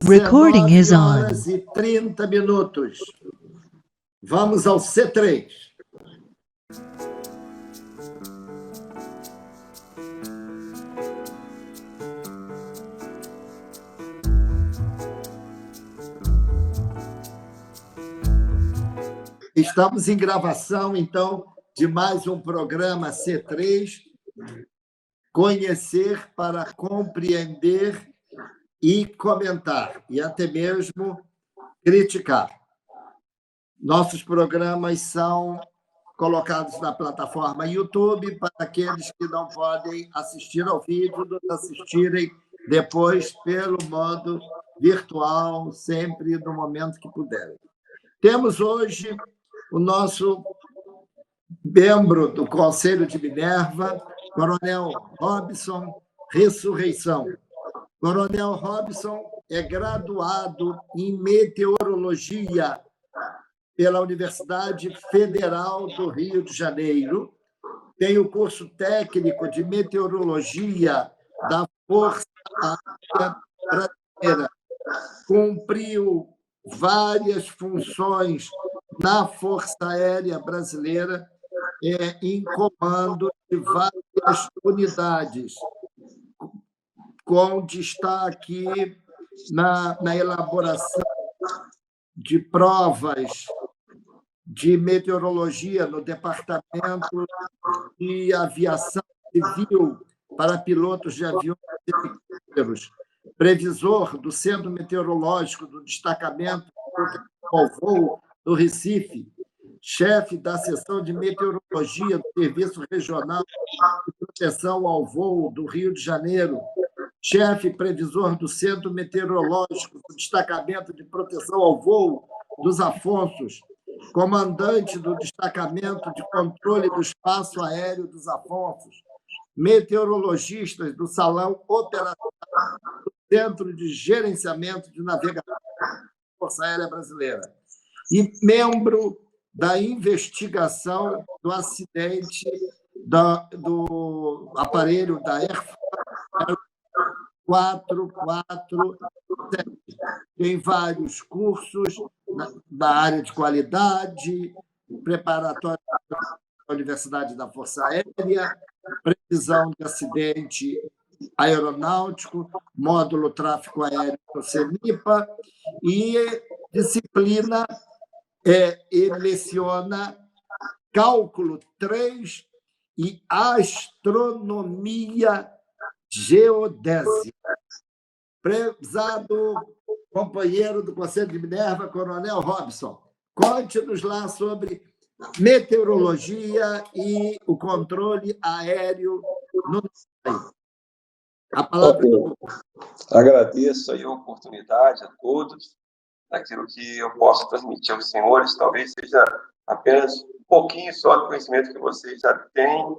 Recording is on. 19h30. Vamos ao C3. Estamos em gravação, então, de mais um programa C3, Conhecer para Compreender e Comentar, e até mesmo criticar. Nossos programas são colocados na plataforma YouTube para aqueles que não podem assistir ao vídeo, nos assistirem depois pelo modo virtual, sempre no momento que puderem. Temos hoje o nosso membro do Conselho de Minerva, Coronel Robson Ressurreição. Coronel Robson é graduado em Meteorologia pela Universidade Federal do Rio de Janeiro, tem o curso técnico de Meteorologia da Força Aérea Brasileira, cumpriu várias funções na Força Aérea Brasileira, em comando de várias unidades, com destaque na elaboração de provas de meteorologia no Departamento de Aviação Civil para pilotos de aviões e helicópteros, previsor do Centro Meteorológico do Destacamento ao Voo do Recife, chefe da Seção de Meteorologia do Serviço Regional de Proteção ao Voo do Rio de Janeiro, chefe previsor do Centro Meteorológico do Destacamento de Proteção ao Voo dos Afonsos, comandante do Destacamento de Controle do Espaço Aéreo dos Afonsos, meteorologistas do Salão Operacional do Centro de Gerenciamento de Navegação da Força Aérea Brasileira e membro da investigação do acidente do aparelho da Air France 447. Tem vários cursos da área de qualidade, preparatório da Universidade da Força Aérea, previsão de acidente aeronáutico, módulo tráfego aéreo do CENIPA, e disciplina ele leciona cálculo 3 e astronomia geodésica. Prezado companheiro do Conselho de Minerva, Coronel Robson, conte-nos lá sobre meteorologia e o controle aéreo no país. A palavra Agradeço aí a oportunidade a todos. Aquilo que eu posso transmitir aos senhores, talvez seja apenas um pouquinho só do conhecimento que vocês já têm,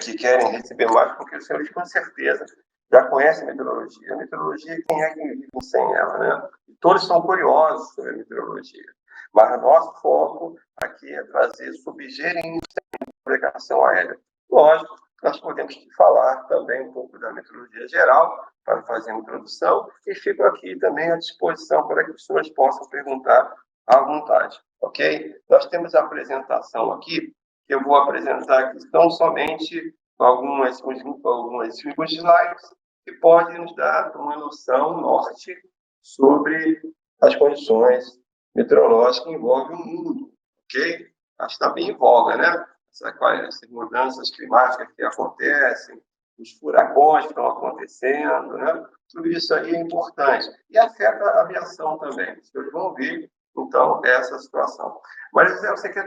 que querem receber mais, porque os senhores, com certeza, já conhecem a meteorologia. A meteorologia, quem é que vive sem ela, né? E todos são curiosos sobre a meteorologia. Mas o nosso foco aqui é trazer sobre gerência de navegação aérea. Lógico, nós podemos falar também um pouco da meteorologia geral, para fazer uma introdução, e fico aqui também à disposição para que os senhores possam perguntar à vontade, ok? Nós temos a apresentação aqui, que eu vou apresentar aqui, são somente alguns slides que podem nos dar uma noção norte sobre as condições meteorológicas que envolvem o mundo, ok? Acho que está bem em voga, né? Essas mudanças climáticas que acontecem, os furacões que estão acontecendo, né? Tudo isso aí é importante. E afeta a aviação também. Vocês vão ver, então, essa situação. Mas, José, você quer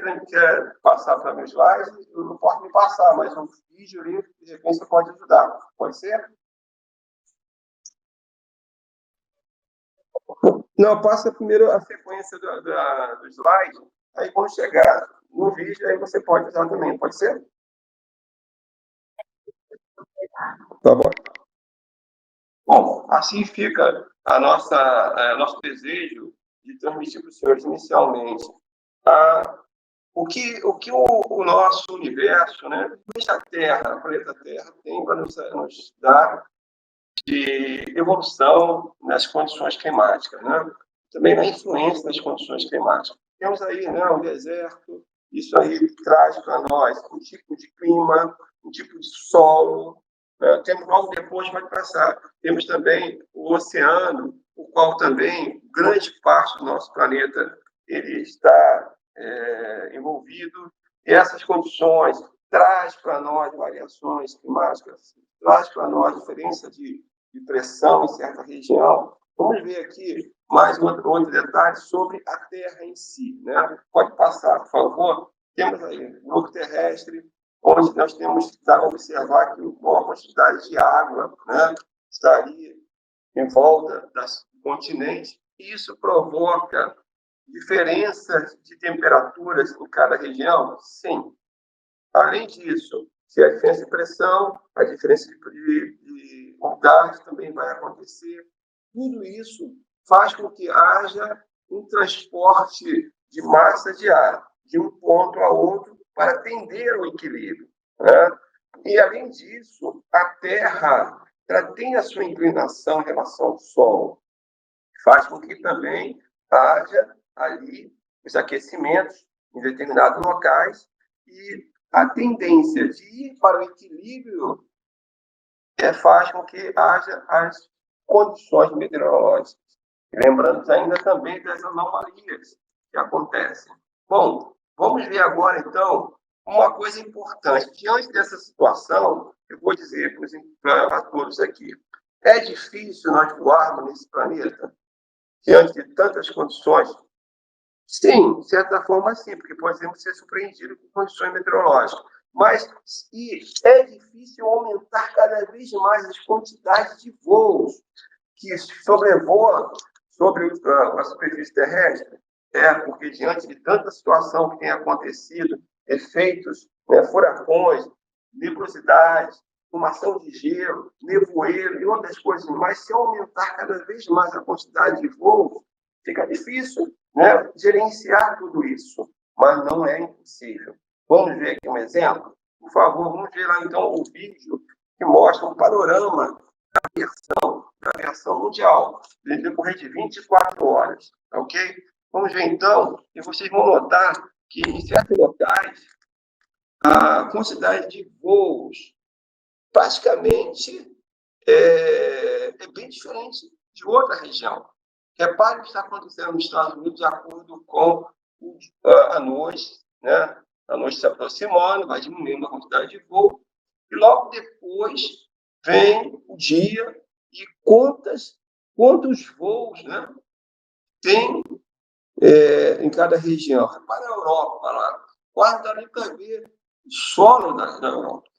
passar para meus slides? Eu não posso me passar, mas um vídeo ali, de repente, você pode ajudar. Pode ser? Não, passa primeiro a sequência do slide, aí quando chegar no vídeo, aí você pode usar também. Pode ser? Tá bom. Bom, assim fica nosso desejo de transmitir para os senhores inicialmente o que o nosso universo, né, a Terra, o planeta Terra, tem para nos dar de evolução nas condições climáticas, né? Também na influência das condições climáticas. Temos aí, né, o deserto, isso aí traz para nós um tipo de clima, um tipo de solo, né? Temos logo depois, pode passar, temos também o oceano, o qual também, grande parte do nosso planeta, ele está envolvido, e essas condições traz para nós variações climáticas, traz para nós diferença de pressão em certa região. Vamos ver aqui mais outro detalhe sobre a Terra em si, né? Pode passar, por favor. Temos aí o globo terrestre, onde nós temos que observar que a maior quantidade de água, né, está ali em volta do continente, e isso provoca diferenças de temperaturas em cada região? Sim. Além disso, se a diferença de pressão, a diferença de umidade também vai acontecer. Tudo isso faz com que haja um transporte de massa de ar de um ponto a outro para atender ao equilíbrio, né? E, além disso, a Terra ela tem a sua inclinação em relação ao Sol, faz com que também haja ali os aquecimentos em determinados locais e a tendência de ir para o equilíbrio faz com que haja as condições meteorológicas. Lembrando ainda também das anomalias que acontecem. Bom, vamos ver agora, então, uma coisa importante. Diante dessa situação, eu vou dizer para todos aqui, é difícil nós voarmos nesse planeta diante de tantas condições? Sim, de certa forma, sim, porque podemos ser surpreendidos com condições meteorológicas. Mas é difícil aumentar cada vez mais as quantidades de voos que sobrevoam sobre a superfície terrestre. Porque diante de tanta situação que tem acontecido, efeitos, furacões, nebulosidades, formação de gelo, nevoeiro e outras coisas mais, se aumentar cada vez mais a quantidade de voos, fica difícil, né, gerenciar tudo isso, mas não é impossível. Vamos ver aqui um exemplo? Por favor, vamos ver lá então o vídeo que mostra um panorama da aviação mundial, no decorrer de 24 horas, ok? Vamos ver então, e vocês vão notar que em certos locais a quantidade de voos praticamente é bem diferente de outra região. Repare o que está acontecendo nos Estados Unidos de acordo com a noite, né? A noite se aproximando, vai diminuindo a quantidade de voo, e logo depois vem o dia e quantos voos, né, tem em cada região. Repare a Europa lá, quase dá nem para ver o solo da Europa.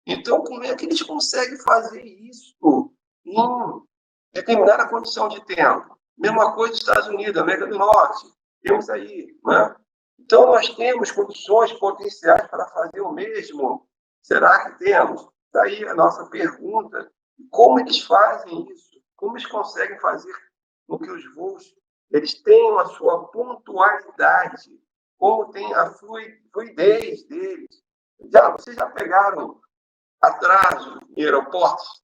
Então, como é que eles conseguem fazer isso em determinada condição de tempo? Mesma coisa nos Estados Unidos, América do Norte, temos aí, né? Então, nós temos condições potenciais para fazer o mesmo? Será que temos? Daí a nossa pergunta, como eles fazem isso? Como eles conseguem fazer com que os voos eles tenham a sua pontualidade? Como tem a fluidez deles? Vocês já pegaram atraso em aeroportos?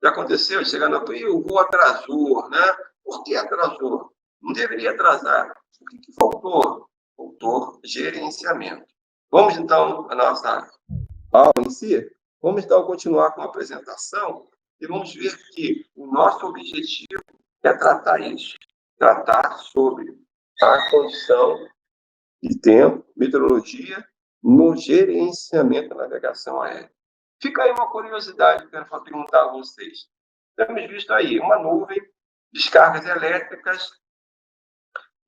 Já aconteceu de chegar no aeroporto, o voo atrasou, né? Por que atrasou? Não deveria atrasar. O que faltou? Faltou gerenciamento. Vamos, então, à nossa aula em si. Vamos, então, continuar com a apresentação e vamos ver que o nosso objetivo é tratar isso. Tratar sobre a condição de tempo, meteorologia, no gerenciamento da navegação aérea. Fica aí uma curiosidade que eu quero perguntar a vocês. Temos visto aí uma nuvem, descargas elétricas,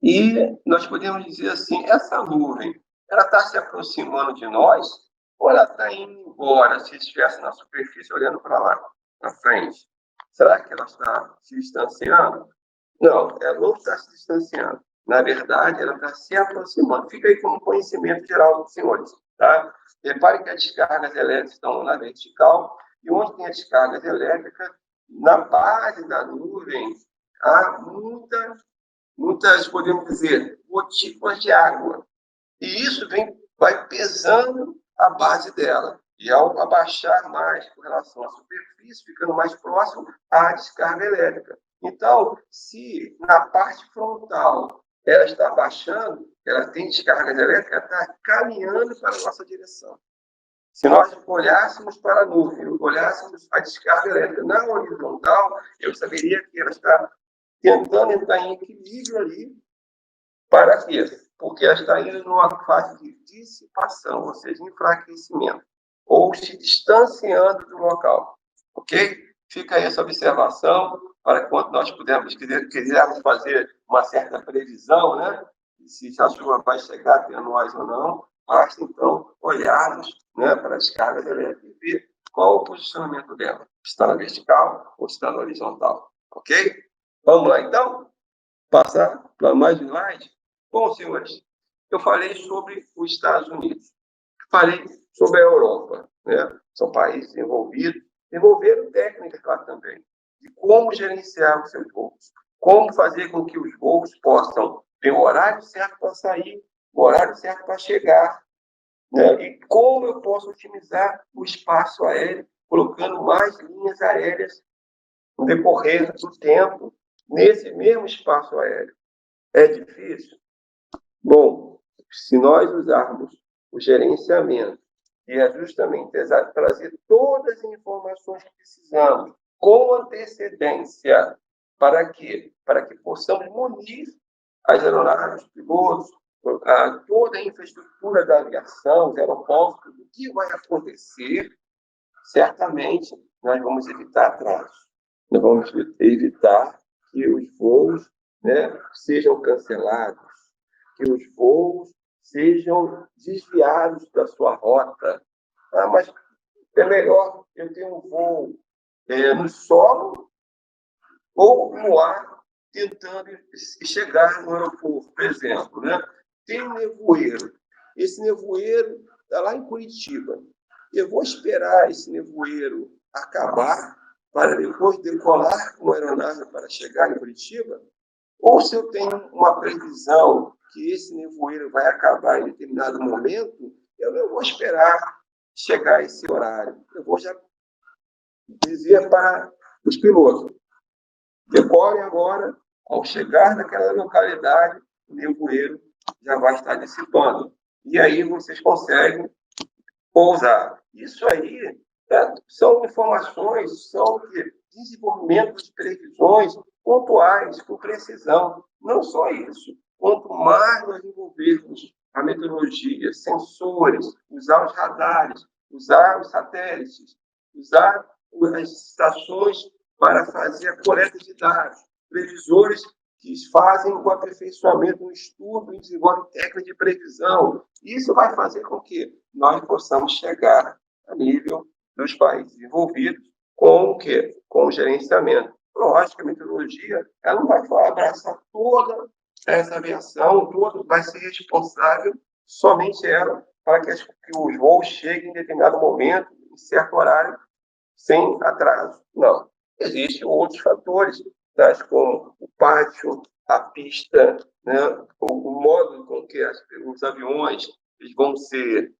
e nós podemos dizer assim, essa nuvem, ela está se aproximando de nós ou ela está indo embora, se estivesse na superfície olhando para lá, na frente? Será que ela está se distanciando? Não, ela não está se distanciando. Na verdade, ela está se aproximando. Fica aí como conhecimento geral dos senhores, tá? Repare que as descargas elétricas estão na vertical, e onde tem as descargas elétricas, na base da nuvem, há muitas, podemos dizer, gotículas de água. E isso vai pesando a base dela. E ao abaixar mais com relação à superfície, ficando mais próximo à descarga elétrica. Então, se na parte frontal ela está abaixando, ela tem descarga elétrica, está caminhando para a nossa direção. Se nós olhássemos para a nuvem, olhássemos a descarga elétrica na horizontal, eu saberia que ela está tentando entrar em equilíbrio ali. Para quê? Porque ela está indo numa fase de dissipação, ou seja, enfraquecimento, ou se distanciando do local. Ok? Fica aí essa observação para quando nós quisermos fazer uma certa previsão, né? Se a chuva vai chegar até nós ou não, basta então olharmos, né, para a descarga elétrica e ver qual o posicionamento dela. Está na vertical ou está na horizontal. Ok? Vamos lá então? Passar para mais um slide? Bom, senhores, eu falei sobre os Estados Unidos, falei sobre a Europa, né? São países envolvidos, desenvolveram técnicas lá também, de como gerenciar os seus voos, como fazer com que os voos possam ter o horário certo para sair, o horário certo para chegar, né? E como eu posso otimizar o espaço aéreo, colocando mais linhas aéreas no decorrer do tempo, nesse mesmo espaço aéreo. É difícil? Bom, se nós usarmos o gerenciamento e é justamente trazer todas as informações que precisamos com antecedência, para quê? Para que possamos munir as aeronaves, os pilotos, toda a infraestrutura da aviação, os aeroportos, o que vai acontecer, certamente nós vamos evitar atrasos. Nós vamos evitar que os voos, né, sejam cancelados, que os voos sejam desviados da sua rota. Ah, mas é melhor eu ter um voo no solo ou no ar, tentando chegar no aeroporto, por exemplo. Né? Tem um nevoeiro. Esse nevoeiro está lá em Curitiba. Eu vou esperar esse nevoeiro acabar para depois decolar com a aeronave para chegar em Curitiba? Ou se eu tenho uma previsão que esse nevoeiro vai acabar em determinado momento, eu não vou esperar chegar a esse horário. Eu vou já dizer para os pilotos: decolem agora, ao chegar naquela localidade, o nevoeiro já vai estar dissipando. E aí vocês conseguem pousar. Isso aí são informações, são desenvolvimento de previsões pontuais, com precisão. Não só isso. Quanto mais nós envolvermos a meteorologia, sensores, usar os radares, usar os satélites, usar as estações para fazer a coleta de dados, previsores que fazem o aperfeiçoamento no estudo e desenvolvem técnicas de previsão. Isso vai fazer com que nós possamos chegar a nível dos países envolvidos com o quê? Com o gerenciamento. Lógico que a meteorologia ela não vai abraçar toda essa aviação, toda, vai ser responsável somente ela para que os voos cheguem em determinado momento, em certo horário, sem atraso. Não. Existem outros fatores, tais como o pátio, a pista, né? o modo com que os aviões eles vão ser,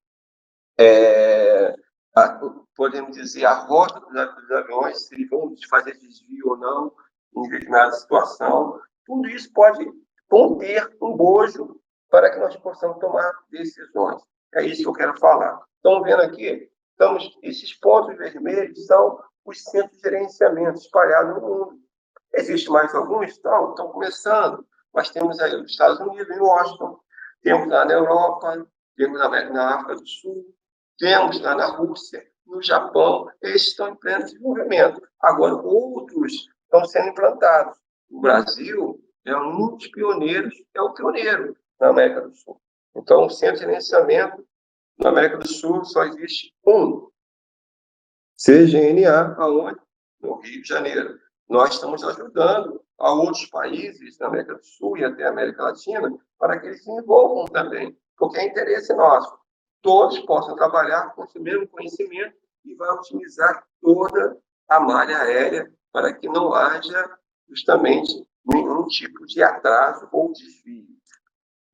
podemos dizer, a rota dos aviões, se eles vão fazer desvio ou não, em determinada situação. Tudo isso pode conter um bojo para que nós possamos tomar decisões. É isso que eu quero falar. Estão vendo aqui? Esses pontos vermelhos são os centros de gerenciamento espalhados no mundo. Existem mais alguns? Estão começando, mas temos aí os Estados Unidos, em Washington, temos lá na Europa, temos na África do Sul, temos lá na Rússia, no Japão, esses estão em pleno desenvolvimento. Agora, outros estão sendo implantados. O Brasil é um dos pioneiros, é o pioneiro na América do Sul. Então, o centro de gerenciamento na América do Sul só existe um, CGNA, aonde? No Rio de Janeiro. Nós estamos ajudando a outros países na América do Sul e até a América Latina para que eles se envolvam também, porque é interesse nosso. Todos possam trabalhar com esse mesmo conhecimento e vai otimizar toda a malha aérea para que não haja justamente nenhum tipo de atraso ou desvio.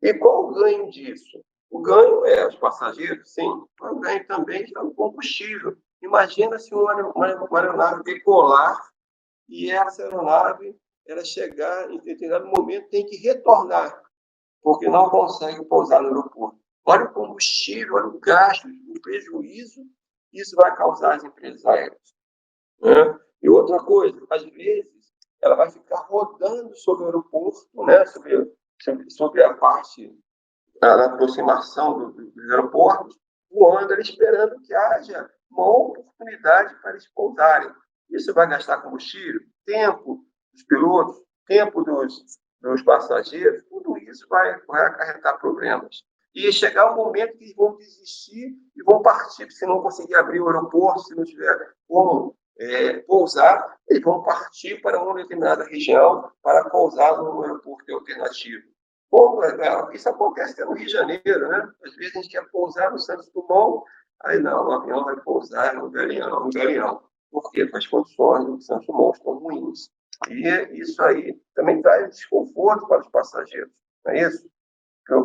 E qual o ganho disso? O ganho é os passageiros, sim, mas o ganho também está no combustível. Imagina se uma aeronave decolar e essa aeronave ela chegar em determinado momento tem que retornar, porque não consegue pousar no aeroporto. Olha o combustível, olha o gasto, o prejuízo que isso vai causar às empresas aéreas. Né? E outra coisa, às vezes, ela vai ficar rodando sobre o aeroporto, né? sobre a parte da aproximação dos aeroportos, voando, esperando que haja uma oportunidade para eles pousarem. Isso vai gastar combustível, tempo dos pilotos, tempo dos passageiros, tudo isso vai acarretar problemas. E chegar o momento que eles vão desistir e vão partir, se não conseguir abrir o aeroporto, se não tiver como pousar, eles vão partir para uma determinada região para pousar no aeroporto alternativo. Bom, isso acontece até no Rio de Janeiro, né? Às vezes a gente quer pousar no Santos Dumont, aí não, o avião vai pousar no Galeão. Por quê? Porque as condições do Santos Dumont estão ruins. E isso aí também traz desconforto para os passageiros, não é isso?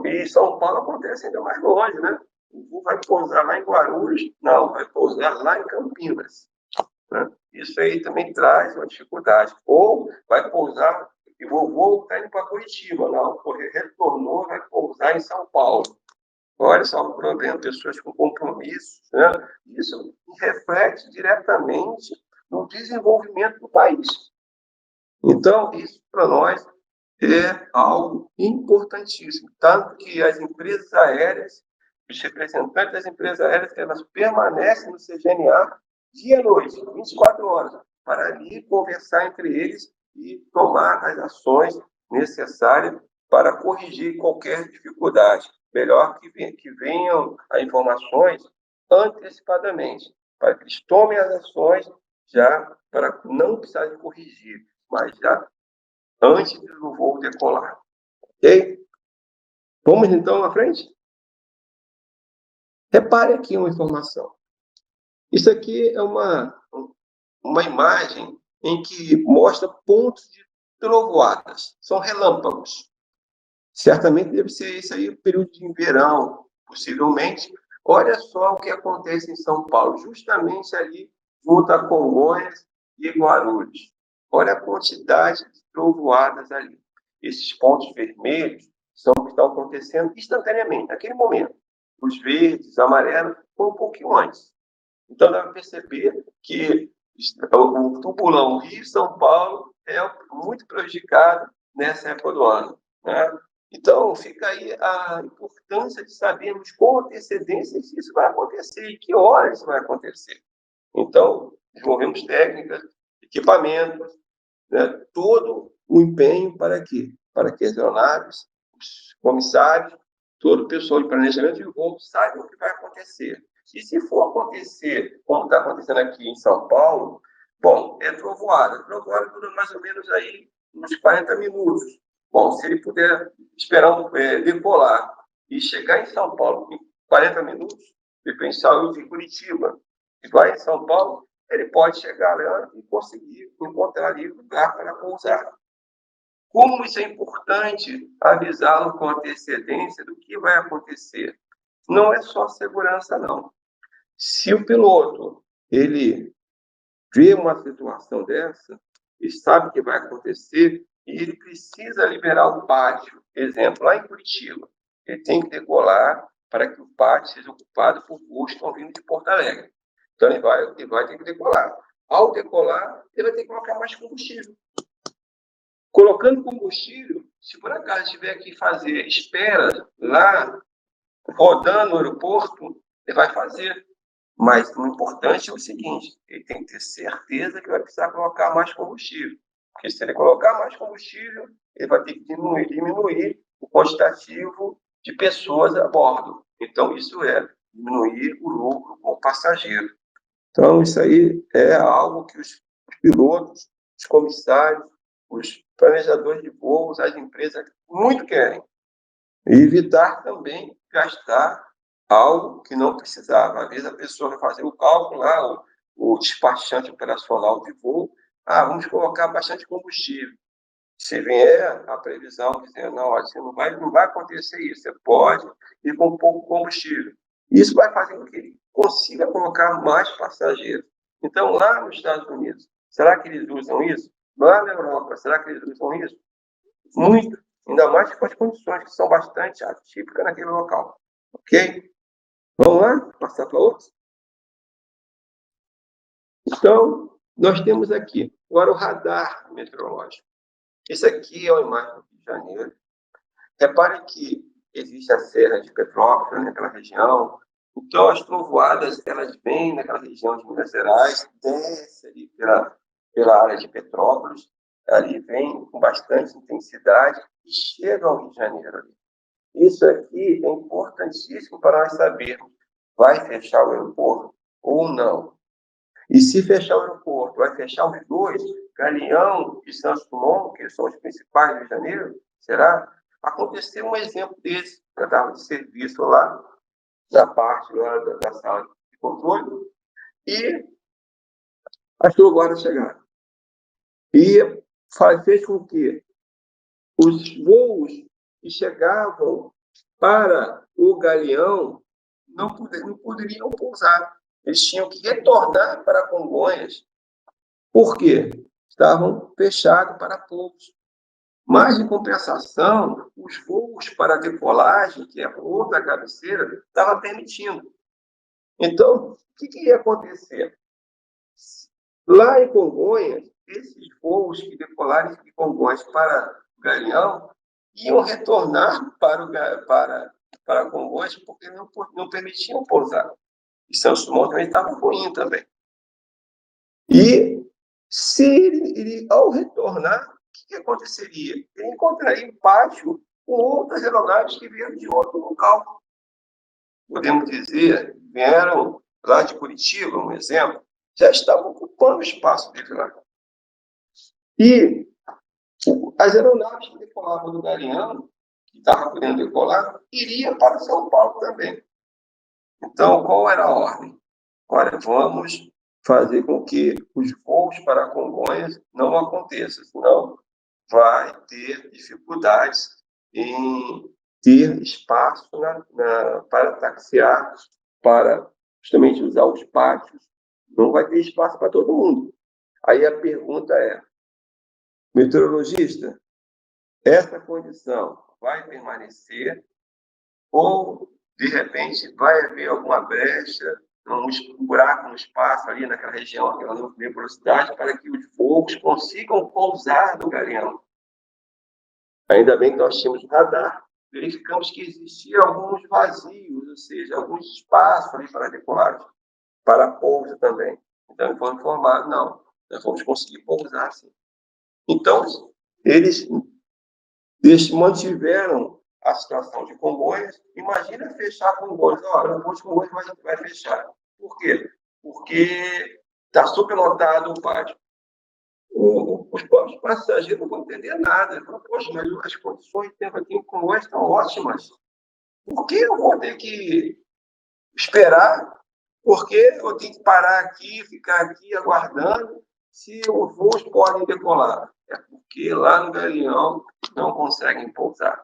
E em São Paulo acontece ainda mais longe, né? O voo vai pousar lá em Guarulhos, não, vai pousar lá em Campinas. Né? Isso aí também traz uma dificuldade. Ou vai pousar, e o voo está indo para Curitiba, não, retornou, vai pousar em São Paulo. Olha só o problema, pessoas com compromissos, né? Isso reflete diretamente no desenvolvimento do país. Então, isso para nós é algo importantíssimo, tanto que as empresas aéreas, os representantes das empresas aéreas, elas permanecem no CGNA dia e noite, 24 horas, para ali conversar entre eles e tomar as ações necessárias para corrigir qualquer dificuldade. Melhor que venham as informações antecipadamente, para que eles tomem as ações já para não precisar de corrigir, mas já antes do voo decolar. Ok? Vamos então à frente? Repare aqui uma informação. Isso aqui é uma imagem em que mostra pontos de trovoadas. São relâmpagos. Certamente deve ser isso aí, o período de verão, possivelmente. Olha só o que acontece em São Paulo, justamente ali junto a Congonhas e Guarulhos. Olha a quantidade de trovoadas ali. Esses pontos vermelhos são o que estão acontecendo instantaneamente, naquele momento. Os verdes, amarelos, foi um pouquinho antes. Então, dá para perceber que o tubulão Rio-São Paulo é muito prejudicado nessa época do ano. Né? Então, fica aí a importância de sabermos com antecedência se isso vai acontecer e que horas isso vai acontecer. Então, desenvolvemos técnicas, equipamentos, né, todo o empenho para quê? Para que as aeronaves, os comissários, todo o pessoal de planejamento de voo saibam o que vai acontecer. E se for acontecer, como está acontecendo aqui em São Paulo, bom, é trovoada. Trovoada dura mais ou menos aí uns 40 minutos. Bom, se ele puder esperar decolar e chegar em São Paulo em 40 minutos, de pensar de Curitiba, e vai em São Paulo, ele pode chegar lá e conseguir encontrar ali lugar para pousar. Como isso é importante avisá-lo com antecedência do que vai acontecer. Não é só segurança, não. Se o piloto ele vê uma situação dessa e sabe que vai acontecer, e ele precisa liberar o pátio. Exemplo, lá em Curitiba, ele tem que decolar para que o pátio seja ocupado por voos que estão vindo de Porto Alegre. Então, ele vai ter que decolar. Ao decolar, ele vai ter que colocar mais combustível. Colocando combustível, se por acaso tiver que fazer espera lá, rodando no aeroporto, ele vai fazer. Mas o importante é o seguinte, ele tem que ter certeza que vai precisar colocar mais combustível. Porque se ele colocar mais combustível, ele vai ter que diminuir o quantitativo de pessoas a bordo. Então, isso é diminuir o lucro com o passageiro. Então, isso aí é algo que os pilotos, os comissários, os planejadores de voos, as empresas muito querem. E evitar também gastar algo que não precisava. Às vezes a pessoa vai fazer o cálculo lá, o despachante operacional de voo, vamos colocar bastante combustível. Se vier a previsão dizendo, não, olha, não vai acontecer isso, você pode ir com pouco combustível. Isso vai fazer com que ele consiga colocar mais passageiros. Então, lá nos Estados Unidos, será que eles usam isso? Lá na Europa, será que eles usam isso? Muito. Ainda mais com as condições que são bastante atípicas naquele local. Ok? Vamos lá? Passar para outro? Então, nós temos aqui agora o radar meteorológico. Esse aqui é uma imagem do Rio de Janeiro. Repare que existe a Serra de Petrópolis, naquela região. Então, as trovoadas, elas vêm naquela região de Minas Gerais, descem ali pela área de Petrópolis, ali vem com bastante intensidade e chegam ao Rio de Janeiro. Ali. Isso aqui é importantíssimo para nós sabermos, vai fechar o aeroporto ou não? E se fechar o aeroporto, vai fechar os dois, Galeão e Santos Dumont, que são os principais do Rio de Janeiro? Será? Aconteceu um exemplo desse. Eu estava de serviço lá, na parte lá da sala de controle, e as trovoadas chegaram. E fez com que os voos que chegavam para o Galeão não poderiam pousar. Eles tinham que retornar para Congonhas. Por quê? Estavam fechados para pousos. Mas, em compensação, os voos para decolagem, que é outra cabeceira, estava permitindo. Então, o que ia acontecer? Lá em Congonhas, esses voos que decolarem de Congonhas para Galeão iam retornar para Congonhas porque não permitiam pousar. E Santos Dumont também estava ruim também. E se ele, ao retornar, o que aconteceria? Ele encontraria empate com outras aeronaves que vieram de outro local. Podemos dizer, vieram lá de Curitiba, um exemplo, já estavam ocupando o espaço dele lá. E as aeronaves que decolavam do Galeão, que estavam querendo decolar, iriam para São Paulo também. Então, qual era a ordem? Olha, vamos fazer com que os voos para Congonhas não aconteçam, senão vai ter dificuldades em ter espaço para taxiar, para justamente usar os pátios. Não vai ter espaço para todo mundo. Aí a pergunta é, meteorologista, essa condição vai permanecer ou, de repente, vai haver alguma brecha, um buraco no espaço ali naquela região, aquela nebulosidade, para que os voos consigam pousar no Galeão? Ainda bem que nós tínhamos radar, verificamos que existiam alguns vazios, ou seja, alguns espaços ali para decolar, para pouso também. Então, foi informado, não, nós vamos conseguir pousar sim. Então, eles mantiveram a situação de Congonhas. Imagina fechar Congonhas. Olha, o posto de Congonhas vai fechar. Por quê? Porque está superlotado o pátio. Os próprios passageiros não vão entender nada. Eles falam, poxa, mas as condições de tempo aqui em Congonhas estão ótimas. Por que eu vou ter que esperar? Por que eu tenho que parar aqui, ficar aqui aguardando, se os voos podem decolar? É porque lá no Galeão não conseguem pousar.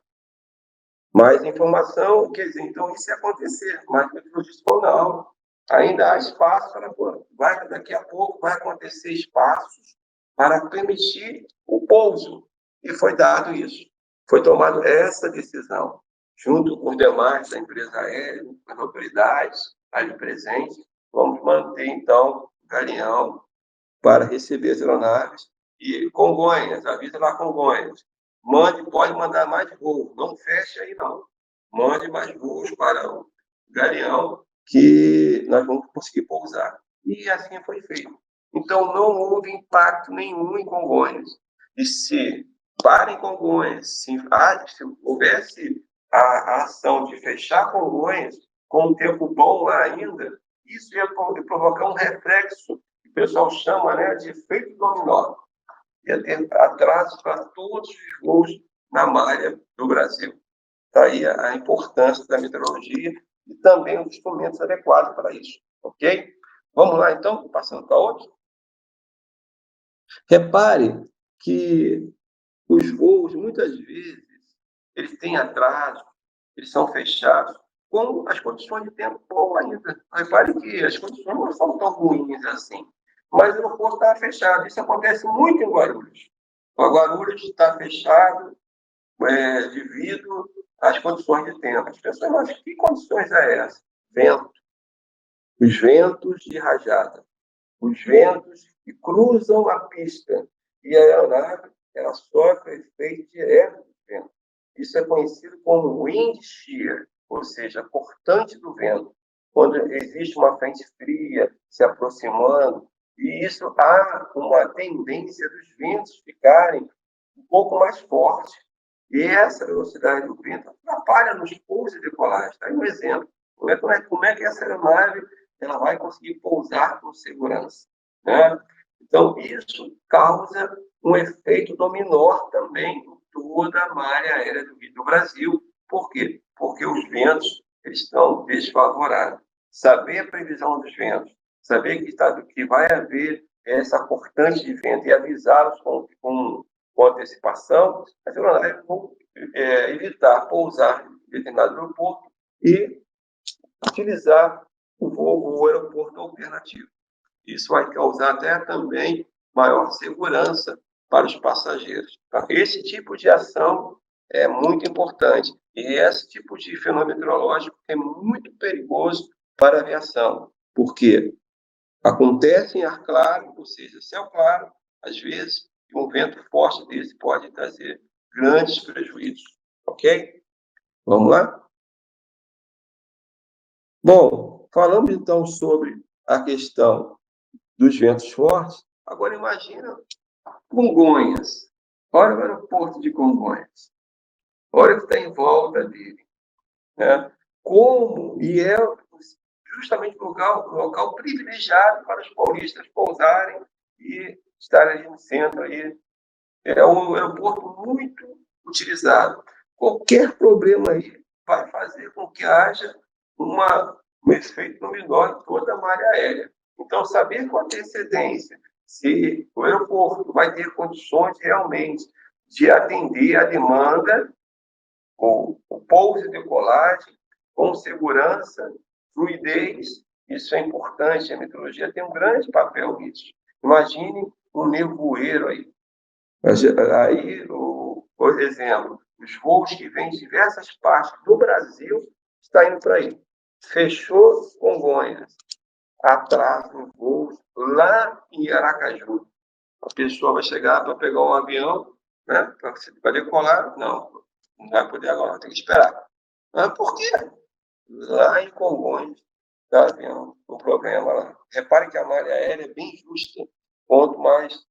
Mais informação, quer dizer, então isso ia acontecer, mas o meteorologista falou, não, ainda há espaço para, daqui a pouco vai acontecer espaços para permitir o pouso. E foi dado isso. Foi tomada essa decisão, junto com os demais da empresa aérea, com as autoridades ali presentes, vamos manter, então, o Galeão para receber as aeronaves. E Congonhas, avisa lá Congonhas, pode mandar mais voos, não feche aí não. Mande mais voos para o Galeão, que nós vamos conseguir pousar. E assim foi feito. Então, não houve impacto nenhum em Congonhas. E se para em Congonhas, se houvesse a ação de fechar Congonhas, com um tempo bom lá ainda, isso ia provocar um reflexo, que o pessoal chama, né, de efeito dominó. Ia ter atrasos para todos os voos na malha do Brasil. Daí a importância da meteorologia e também os instrumentos adequados para isso. Ok? Vamos lá, então, passando para outro. Repare que os voos, muitas vezes, eles têm atraso, eles são fechados, com as condições de tempo boas ainda. Repare que as condições não são tão ruins assim. Mas o aeroporto está fechado. Isso acontece muito em Guarulhos. O Guarulhos está fechado devido às condições de tempo. As pessoas acham que condições é essa? Vento. Os ventos de rajada. Os ventos que cruzam a pista. E a aeronave, ela sofre efeito direto do vento. Isso é conhecido como wind shear, ou seja, cortante do vento. Quando existe uma frente fria se aproximando, e isso há uma tendência dos ventos ficarem um pouco mais fortes. E essa velocidade do vento atrapalha nos pousos e decolagens. Está aí um exemplo. Como é que essa aeronave ela vai conseguir pousar com segurança? Né? Então, isso causa um efeito dominó também em toda a malha aérea do Brasil. Por quê? Porque os ventos eles estão desfavoráveis. Saber a previsão dos ventos, saber que vai haver essa cortante de vento e avisá-los com antecipação, as aeronaves vão evitar pousar em determinado aeroporto e utilizar o aeroporto alternativo. Isso vai causar até também maior segurança para os passageiros. Então, esse tipo de ação é muito importante. E esse tipo de fenômeno meteorológico é muito perigoso para a aviação. Por quê? Acontece em ar claro, ou seja, céu claro, às vezes, um vento forte desse pode trazer grandes prejuízos. Ok? Vamos lá? Bom, falamos então sobre a questão dos ventos fortes. Agora imagina Congonhas. Olha o aeroporto de Congonhas. Olha o que está em volta dele. Né? E é justamente o local privilegiado para os paulistas pousarem e estarem ali no centro. Aí. É um aeroporto muito utilizado. Qualquer problema aí vai fazer com que haja um efeito dominó em toda a malha aérea. Então, saber com antecedência se o aeroporto vai ter condições realmente de atender a demanda, o pouso e decolagem, com segurança, fluidez, isso é importante. A meteorologia tem um grande papel nisso. Imagine um nevoeiro aí. Aí, por exemplo, os voos que vêm de diversas partes do Brasil estão indo para aí. Fechou Congonhas, atrasa um voo lá em Aracaju. A pessoa vai chegar para pegar um avião, né, para decolar? Não vai poder agora, tem que esperar. Mas por quê? Lá em Congonhas, tá havendo um problema lá. Repare que a malha aérea é bem justa. Quanto mais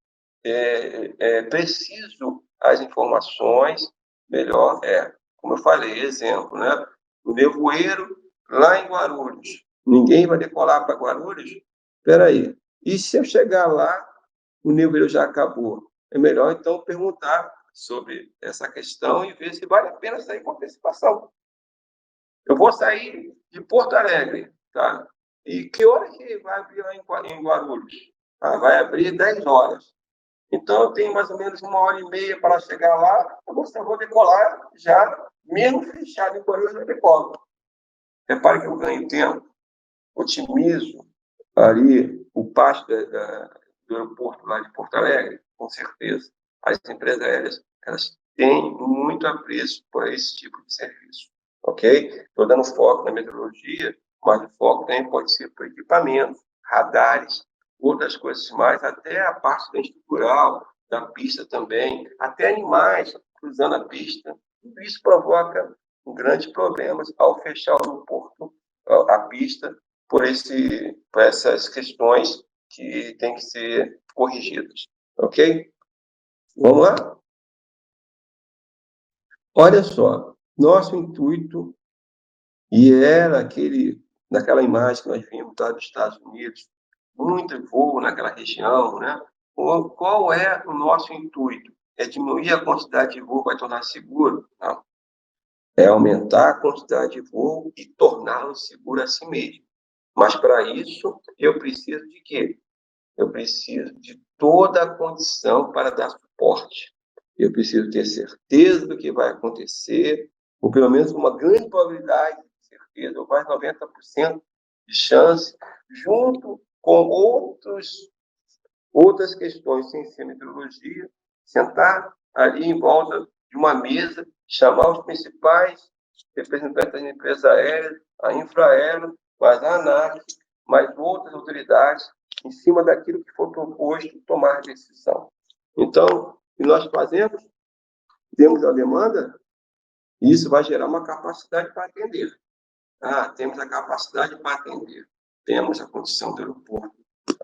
preciso as informações, melhor é. Como eu falei, exemplo, né? O nevoeiro lá em Guarulhos. Ninguém vai decolar para Guarulhos? Espera aí. E se eu chegar lá, o nevoeiro já acabou? É melhor, então, perguntar sobre essa questão e ver se vale a pena sair com antecipação. Eu vou sair de Porto Alegre, tá? E que hora que vai abrir lá em Guarulhos? Vai abrir 10 horas. Então, eu tenho mais ou menos 1h30 para chegar lá, eu vou decolar já, mesmo fechado em Guarulhos, eu decolo. Repare que eu ganho tempo, otimizo ali o pasto do aeroporto lá de Porto Alegre, com certeza. As empresas aéreas, elas têm muito apreço por esse tipo de serviço, ok? Estou dando foco na meteorologia, mas o foco também pode ser por equipamentos, radares, outras coisas mais, até a parte da estrutural, da pista também, até animais cruzando a pista. Tudo isso provoca grandes problemas ao fechar o aeroporto, a pista, por essas questões que têm que ser corrigidas. Ok? Vamos lá? Olha só, nosso intuito, e era naquela imagem que nós vimos lá dos Estados Unidos, muito voo naquela região, né? Qual é o nosso intuito? É diminuir a quantidade de voo, vai tornar seguro? Não. É aumentar a quantidade de voo e torná-lo seguro a si mesmo. Mas, para isso, eu preciso de quê? Eu preciso de toda a condição para dar suporte. eu preciso ter certeza do que vai acontecer, ou pelo menos uma grande probabilidade de certeza, ou quase 90% de chance, junto com outras questões sem ser meteorologia, sentar ali em volta de uma mesa, chamar os principais representantes da empresa aérea, a Infraero, mais a ANAC, mais outras autoridades, em cima daquilo que foi proposto, tomar decisão. Então, o que nós fazemos? Temos a demanda, e isso vai gerar uma capacidade para atender. Temos a capacidade para atender. Temos a condição do aeroporto,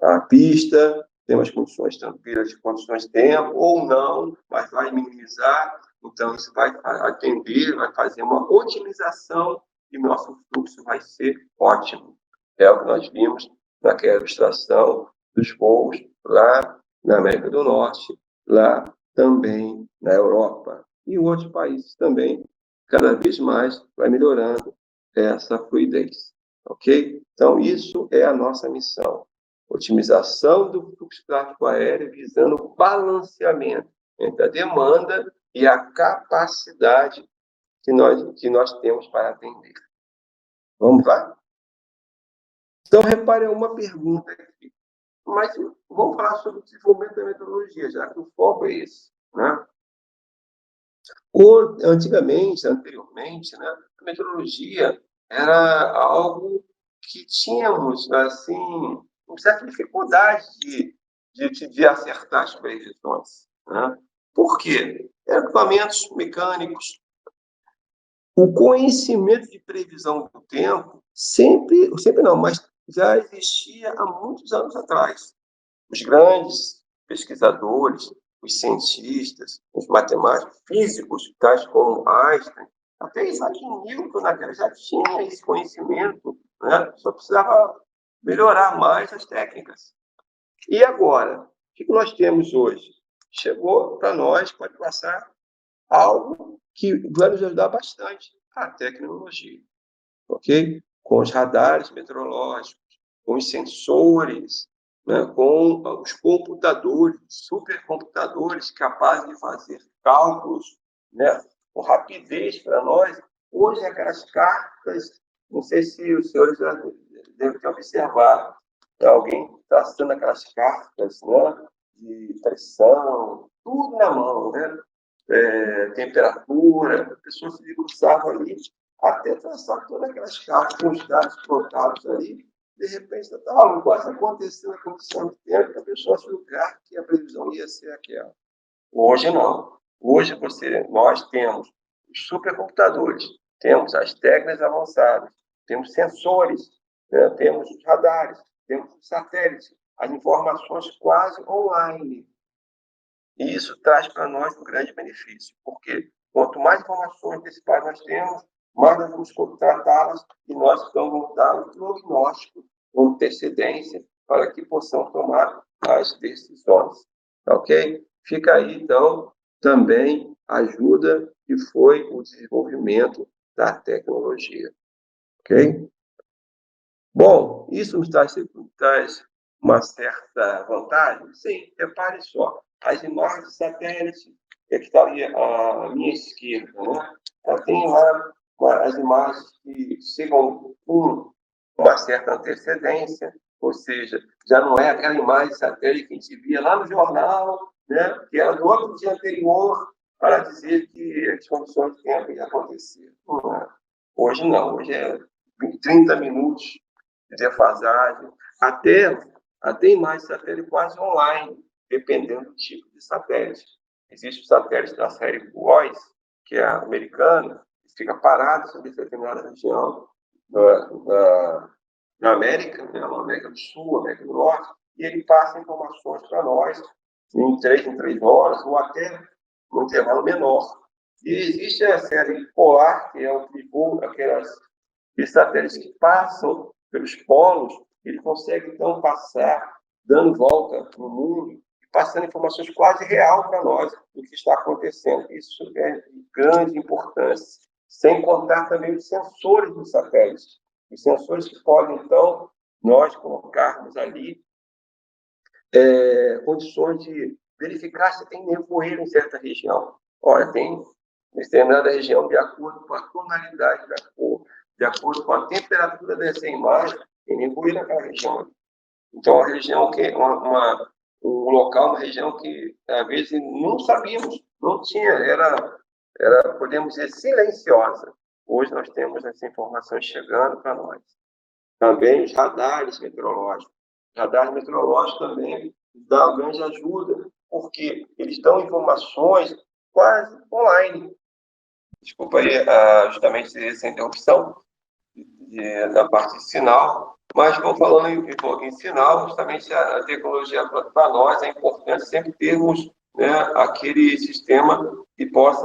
a pista, temos condições tranquilas de condições de tempo, ou não, mas vai minimizar. Então, isso vai atender, vai fazer uma otimização e nosso fluxo vai ser ótimo. É o que nós vimos naquela ilustração dos voos lá na América do Norte, lá também na Europa e em outros países também, cada vez mais vai melhorando essa fluidez, ok? Então, isso é a nossa missão. Otimização do fluxo de tráfego aéreo visando o balanceamento entre a demanda e a capacidade que nós temos para atender. Vamos lá? Então, repare uma pergunta aqui. Mas vamos falar sobre o desenvolvimento da meteorologia, já que o foco é esse, né? Anteriormente, né, a meteorologia era algo que tínhamos, assim, uma certa dificuldade de acertar as previsões, né? Por quê? Equipamentos mecânicos. O conhecimento de previsão do tempo sempre não, mas já existia há muitos anos atrás. Os grandes pesquisadores, os cientistas, os matemáticos, físicos, tais como Einstein, até Isaac Newton naquela já tinha esse conhecimento, né? Só precisava melhorar mais as técnicas. E agora, o que nós temos hoje? Chegou para nós, pode passar algo que vai nos ajudar bastante, a tecnologia, ok? Com os radares meteorológicos, com os sensores, né? Com os computadores, supercomputadores capazes de fazer cálculos, né? Com rapidez para nós. Hoje, aquelas cartas, não sei se os senhores já devem ter observado, alguém traçando aquelas cartas, né? De pressão, tudo na mão, né? Temperatura, a pessoa se debruçava ali até traçar todas aquelas cartas com os dados colocados ali. De repente, está um negócio acontecendo, a condição de tempo, que a pessoa se julgar que a previsão ia ser aquela. Hoje não. Hoje nós temos os supercomputadores, temos as técnicas avançadas, temos sensores, né? Temos os radares, temos os satélites, as informações quase online. E isso traz para nós um grande benefício, porque quanto mais informações antecipadas nós temos, mais nós vamos tratá-las e nós vamos dar um prognóstico com antecedência para que possamos tomar as decisões. Ok? Fica aí, então, também a ajuda que foi o desenvolvimento da tecnologia. Ok? Bom, isso nos traz uma certa vantagem? Sim, repare só. As imagens de satélite, que está ali à minha esquerda, né? Ela tem lá as imagens que chegam com uma certa antecedência, ou seja, já não é aquela imagem de satélite que a gente via lá no jornal, né? Que era do outro dia anterior, para dizer que as condições de tempo iam acontecer. Não é. Hoje não, hoje é 30 minutos de defasagem, até imagens de satélite quase online, dependendo do tipo de satélite. Existe o satélite da série WOIS, que é americana, que fica parado sobre determinada região na América, né, na América do Sul, América do Norte, e ele passa informações para nós em 3 horas, ou até um intervalo menor. E existe a série polar, que é o pivô, aqueles satélites que passam pelos polos, ele consegue, então, passar, dando volta no mundo, e passando informações quase real para nós do que está acontecendo. Isso é de grande importância. Sem contar também os sensores dos satélites. Os sensores que podem, então, nós colocarmos ali condições de verificar se tem nevoeiro em certa região. Olha, tem em determinada região, de acordo com a tonalidade da cor, de acordo com a temperatura dessa imagem, tem nevoeiro naquela região. Então, a região que um local, uma região que às vezes não sabíamos, não tinha, podemos dizer, silenciosa. Hoje nós temos essas informações chegando para nós. Também os radares meteorológicos. Radares meteorológicos também dão grande ajuda, porque eles dão informações quase online. Desculpa aí justamente essa interrupção da parte de sinal, mas vou falando em sinal, justamente a tecnologia para nós é importante sempre termos, né, aquele sistema que possa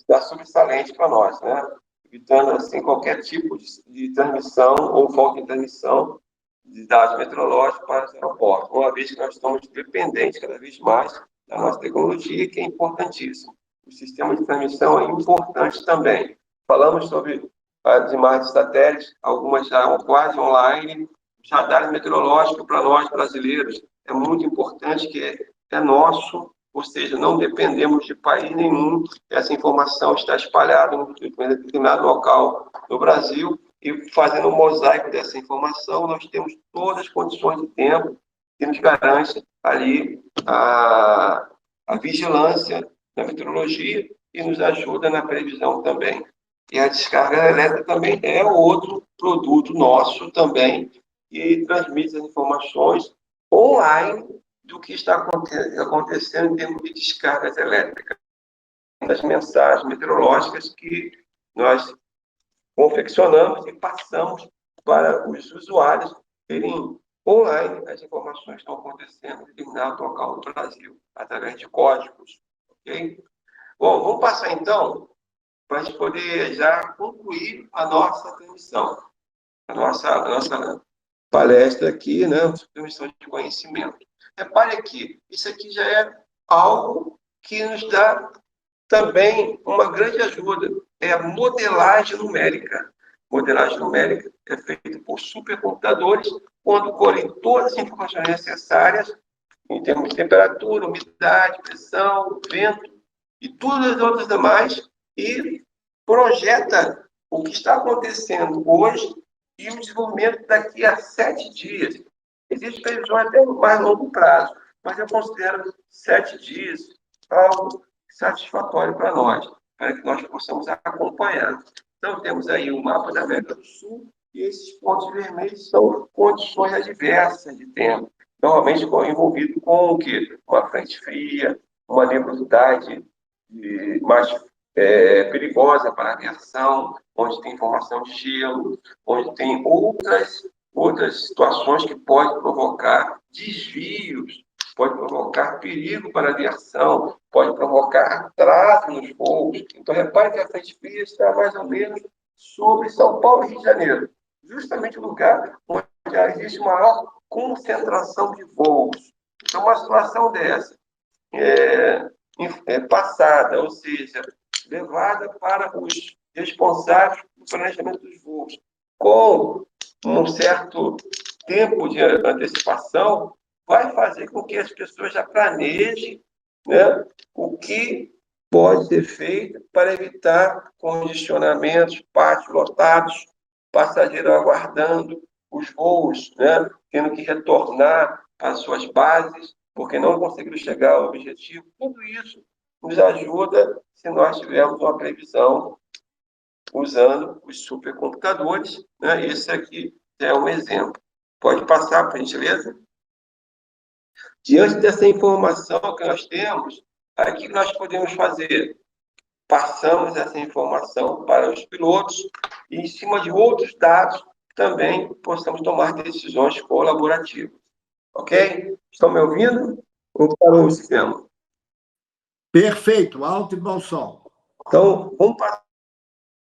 dar sobressalente para nós, né, evitando assim qualquer tipo de transmissão ou falta de transmissão de dados meteorológicos para os aeroportos, uma vez que nós estamos dependentes cada vez mais da nossa tecnologia, que é importantíssimo. O sistema de transmissão é importante também. Falamos sobre as imagens de satélites, algumas já quase online. Os radares meteorológicos para nós brasileiros é muito importante, que é nosso, ou seja, não dependemos de país nenhum. Essa informação está espalhada em determinado local no Brasil, e fazendo um mosaico dessa informação, nós temos todas as condições de tempo que nos garante ali a vigilância da meteorologia e nos ajuda na previsão também. E a descarga elétrica também é outro produto nosso também, que transmite as informações online do que está acontecendo em termos de descargas elétricas, das mensagens meteorológicas que nós confeccionamos e passamos para os usuários terem online as informações que estão acontecendo em determinado local do Brasil, através de códigos. Ok? Bom, vamos passar então para a gente poder já concluir a nossa transmissão, a nossa palestra aqui, né? Transmissão de conhecimento. Repare aqui, isso aqui já é algo que nos dá também uma grande ajuda, é a modelagem numérica. Modelagem numérica é feita por supercomputadores, quando colhem todas as informações necessárias em termos de temperatura, umidade, pressão, vento e todas as outras demais, e projeta o que está acontecendo hoje e o desenvolvimento daqui a 7 dias. Existem previsões até mais longo prazo, mas eu considero 7 dias algo satisfatório para nós, para que nós possamos acompanhar. Então, temos aí o mapa da América do Sul, e esses pontos vermelhos são condições adversas de tempo, normalmente envolvido com o quê? Uma frente fria, uma nebulosidade mais perigosa para a aviação, onde tem formação de gelo, onde tem outras situações que podem provocar desvios, pode provocar perigo para a aviação, pode provocar atraso nos voos. Então, repare que a frente fria está mais ou menos sobre São Paulo e Rio de Janeiro, justamente o lugar onde existe maior concentração de voos. Então, uma situação dessa passada, ou seja, levada para os responsáveis do planejamento dos voos, com um certo tempo de antecipação, vai fazer com que as pessoas já planejem, né, o que pode ser feito para evitar congestionamentos, pátios lotados, passageiros aguardando, os voos, né, tendo que retornar às suas bases, porque não conseguiram chegar ao objetivo. Tudo isso nos ajuda se nós tivermos uma previsão usando os supercomputadores, né? Esse aqui é um exemplo. Pode passar, por gentileza? Diante dessa informação que nós temos, o que nós podemos fazer? Passamos essa informação para os pilotos e, em cima de outros dados, também possamos tomar decisões colaborativas. Ok? Estão me ouvindo? Ou parou o sistema? Perfeito, alto e bom som. Então, vamos para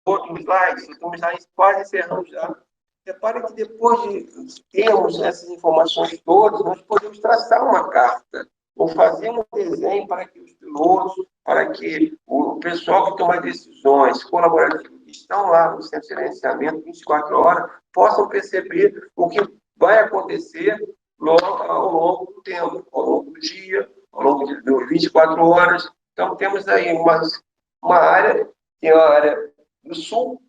outros slides. Estamos já quase encerrando já. Repare que depois de termos essas informações todas, nós podemos traçar uma carta ou fazer um desenho para que os pilotos, para que o pessoal que toma decisões colaborativas que estão lá no centro de gerenciamento 24 horas possam perceber o que vai acontecer ao longo do tempo, ao longo do dia, ao longo de 24 horas. Então, temos aí uma área, que é a área do sul,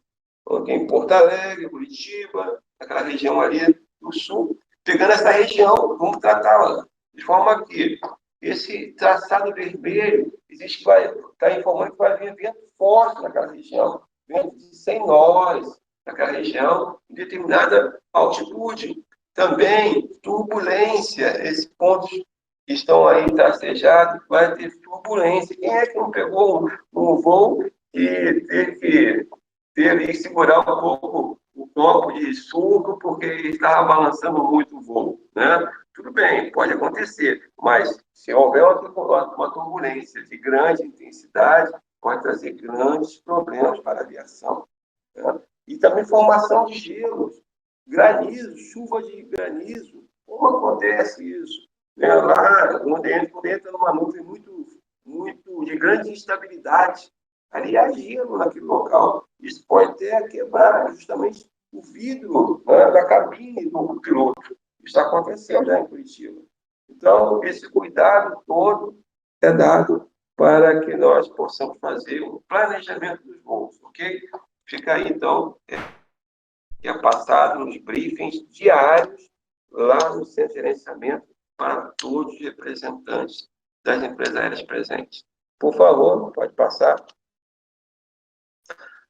em Porto Alegre, Curitiba, aquela região ali do sul. Pegando essa região, vamos tratá-la de forma que esse traçado vermelho existe, vai estar informando que vai haver vento forte naquela região, vento de 100 nós naquela região, em determinada altitude. Também turbulência, esses pontos que estão aí tracejados, vai ter turbulência. Quem é que não pegou um voo e teve que segurar um pouco o copo de suco porque estava balançando muito o voo, né? Tudo bem, pode acontecer, mas se houver uma turbulência de grande intensidade, pode trazer grandes problemas para a aviação, né? E também formação de gelos, granizo, chuva de granizo. Como acontece isso? Né? Lá, quando entra numa nuvem muito de grande instabilidade, ali há gelo naquele local. Isso pode até quebrar justamente o vidro, né, da cabine do piloto. Isso está acontecendo já em Curitiba. Então, esse cuidado todo é dado para que nós possamos fazer um planejamento dos voos, ok? Fica aí, então, que é passado nos briefings diários lá no Centro de Gerenciamento para todos os representantes das empresas aéreas presentes. Por favor, pode passar.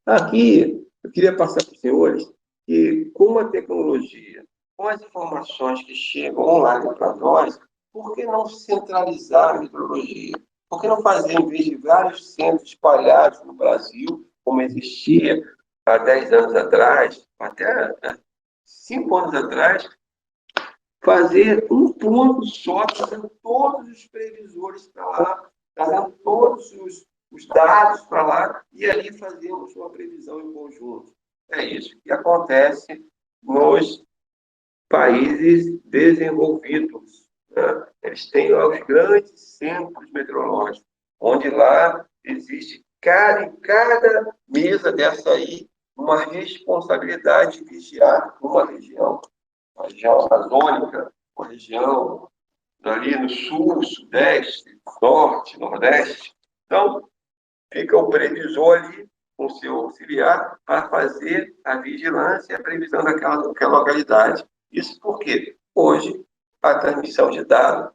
Aqui, eu queria passar para os senhores que, com a tecnologia, com as informações que chegam online para nós, por que não centralizar a meteorologia? Por que não fazer, em vez de vários centros espalhados no Brasil, como existia há 10 anos atrás, até 5 anos atrás, fazer um ponto só, trazendo todos os previsores para lá, trazendo todos os dados para lá, e ali fazemos uma previsão em conjunto. É isso que acontece nos países desenvolvidos, né? Eles têm lá os grandes centros meteorológicos, onde lá existe em cada mesa dessa aí uma responsabilidade de vigiar uma região amazônica, uma região ali no sul, sudeste, norte, nordeste. Então, fica o previsor ali com seu auxiliar para fazer a vigilância e a previsão daquela localidade. Isso porque hoje a transmissão de dados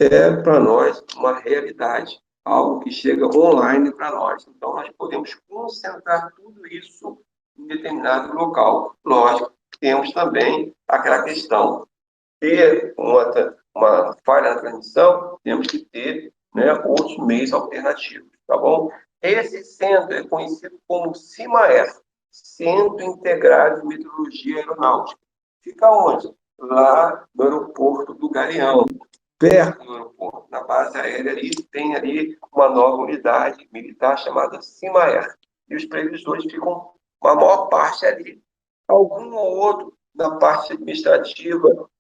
é para nós uma realidade, algo que chega online para nós. Então, nós podemos concentrar tudo isso em determinado local. Lógico, temos também aquela questão: ter uma falha na transmissão, temos que ter, né, outros meios alternativos, tá bom? Esse centro é conhecido como CIMAER, Centro Integrado de Meteorologia Aeronáutica. Fica onde? Lá no aeroporto do Galeão, perto do aeroporto, na base aérea ali, tem ali uma nova unidade militar chamada CIMAER. E os previsores ficam, a maior parte ali, algum ou outro na parte administrativa,